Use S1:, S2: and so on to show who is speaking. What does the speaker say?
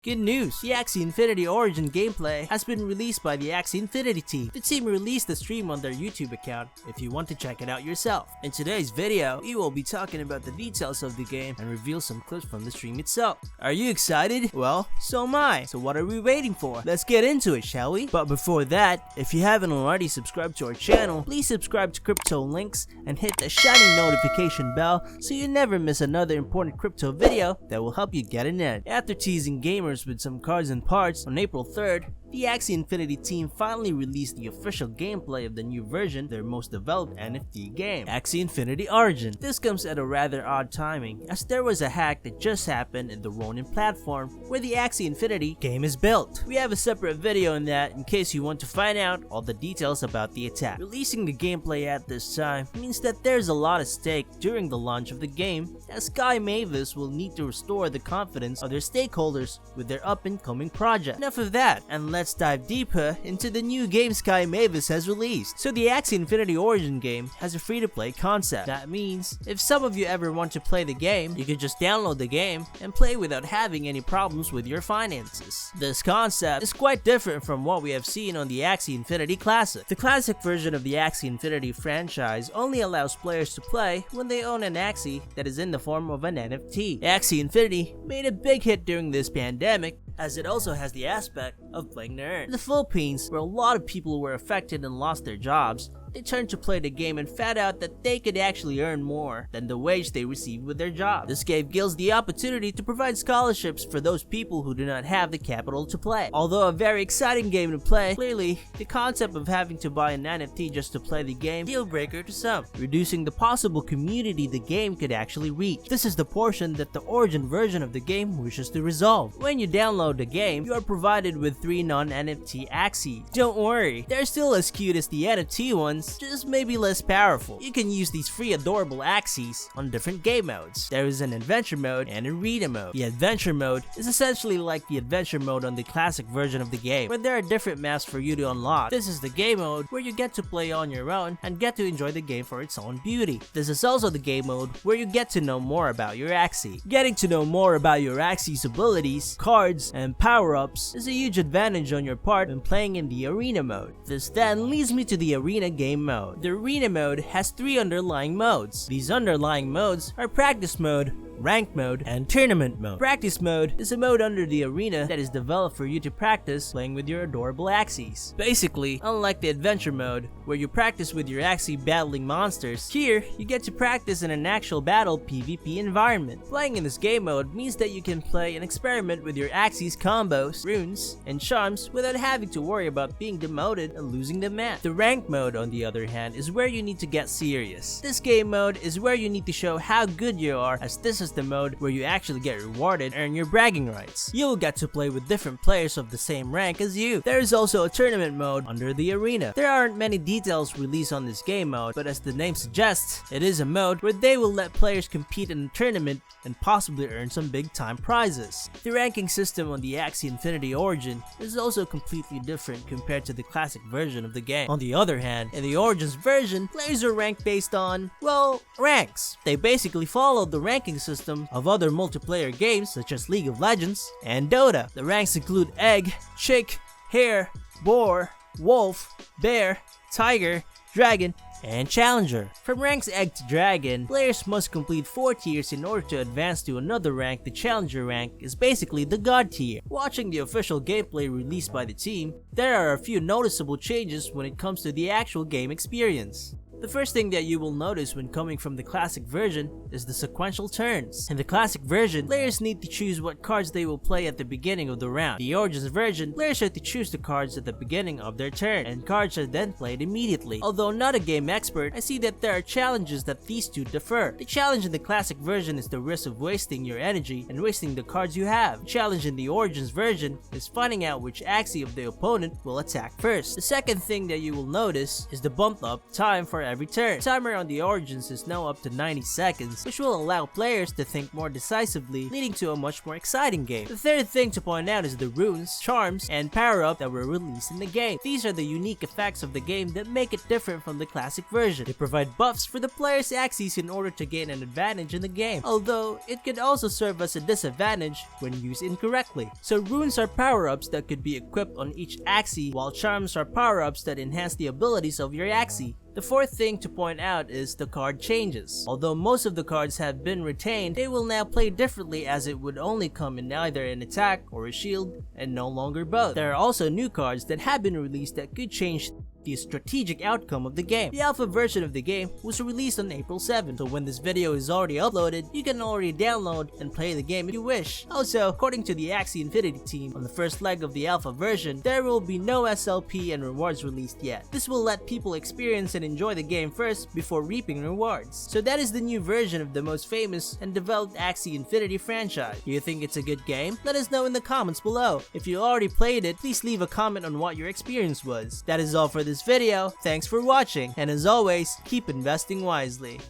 S1: Good news! The Axie Infinity Origin gameplay has been released by the Axie Infinity team. The team released the stream on their YouTube account if you want to check it out yourself. In today's video, we will be talking about the details of the game and reveal some clips from the stream itself. Are you excited? Well, so am I. So what are we waiting for? Let's get into it, shall we? But before that, if you haven't already subscribed to our channel, please subscribe to Crypto Links and hit the shiny notification bell so you never miss another important crypto video that will help you get an edge. After teasing gamers with some cards and parts, on April 3rd, the Axie Infinity team finally released the official gameplay of the new version of their most developed NFT game, Axie Infinity Origin. This comes at a rather odd timing, as there was a hack that just happened in the Ronin platform where the Axie Infinity game is built. We have a separate video on that in case you want to find out all the details about the attack. Releasing the gameplay at this time means that there's a lot at stake during the launch of the game, as Sky Mavis will need to restore the confidence of their stakeholders with their up-and-coming project. Enough of that, and let's dive deeper into the new game Sky Mavis has released. So the Axie Infinity Origin game has a free-to-play concept. That means, if some of you ever want to play the game, you can just download the game and play without having any problems with your finances. This concept is quite different from what we have seen on the Axie Infinity Classic. The classic version of the Axie Infinity franchise only allows players to play when they own an Axie that is in the form of an NFT. Axie Infinity made a big hit during this pandemic, as it also has the aspect of playing to earn. In the Philippines, where a lot of people were affected and lost their jobs, they turned to play the game and found out that they could actually earn more than the wage they received with their job. This gave guilds the opportunity to provide scholarships for those people who do not have the capital to play. Although a very exciting game to play, clearly, the concept of having to buy an NFT just to play the game, deal breaker to some, reducing the possible community the game could actually reach. This is the portion that the Origin version of the game wishes to resolve. When you download the game, you are provided with 3 non-NFT Axies. Don't worry, they're still as cute as the NFT ones, just maybe less powerful. You can use these free adorable Axies on different game modes. There is an adventure mode and arena mode. The adventure mode is essentially like the adventure mode on the classic version of the game, where there are different maps for you to unlock. This is the game mode where you get to play on your own and get to enjoy the game for its own beauty. This is also the game mode where you get to know more about your Axie. Getting to know more about your Axie's abilities, cards, and power-ups is a huge advantage on your part when playing in the arena mode. This then leads me to the arena game mode. The arena mode has 3 underlying modes. These underlying modes are practice mode, rank mode, and tournament mode. Practice mode is a mode under the arena that is developed for you to practice playing with your adorable Axies. Basically, unlike the adventure mode, where you practice with your Axie battling monsters, here you get to practice in an actual battle PvP environment. Playing in this game mode means that you can play and experiment with your Axie's combos, runes, and charms without having to worry about being demoted and losing the match. The rank mode, on the other hand, is where you need to get serious. This game mode is where you need to show how good you are, as this is the mode where you actually get rewarded and earn your bragging rights. You will get to play with different players of the same rank as you. There is also a tournament mode under the arena. There aren't many details released on this game mode, but as the name suggests, it is a mode where they will let players compete in a tournament and possibly earn some big time prizes. The ranking system on the Axie Infinity Origin is also completely different compared to the classic version of the game. On the other hand, in the Origin's version, players are ranked based on, well, ranks. They basically follow the ranking system of other multiplayer games such as League of Legends and Dota. The ranks include Egg, Chick, Hare, Boar, Wolf, Bear, Tiger, Dragon, and Challenger. From ranks Egg to Dragon, players must complete 4 tiers in order to advance to another rank. The Challenger rank is basically the God tier. Watching the official gameplay released by the team, there are a few noticeable changes when it comes to the actual game experience. The first thing that you will notice when coming from the classic version is the sequential turns. In the classic version, players need to choose what cards they will play at the beginning of the round. In the Origins version, players are to choose the cards at the beginning of their turn, and cards are then played immediately. Although not a game expert, I see that there are challenges that these two differ. The challenge in the classic version is the risk of wasting your energy and wasting the cards you have. The challenge in the Origins version is finding out which Axie of the opponent will attack first. The second thing that you will notice is the bumped up time for every turn. The timer on the Origins is now up to 90 seconds, which will allow players to think more decisively, leading to a much more exciting game. The third thing to point out is the runes, charms, and power-up that were released in the game. These are the unique effects of the game that make it different from the classic version. They provide buffs for the player's Axies in order to gain an advantage in the game, although it could also serve as a disadvantage when used incorrectly. So runes are power-ups that could be equipped on each Axie, while charms are power-ups that enhance the abilities of your Axie. The fourth thing to point out is the card changes. Although most of the cards have been retained, they will now play differently, as it would only come in either an attack or a shield, and no longer both. There are also new cards that have been released that could change the strategic outcome of the game. The alpha version of the game was released on April 7, so when this video is already uploaded, you can already download and play the game if you wish. Also, according to the Axie Infinity team, on the first leg of the alpha version, there will be no SLP and rewards released yet. This will let people experience and enjoy the game first before reaping rewards. So that is the new version of the most famous and developed Axie Infinity franchise. Do you think it's a good game? Let us know in the comments below. If you already played it, please leave a comment on what your experience was. That is all for this video. Thanks for watching, and as always, keep investing wisely.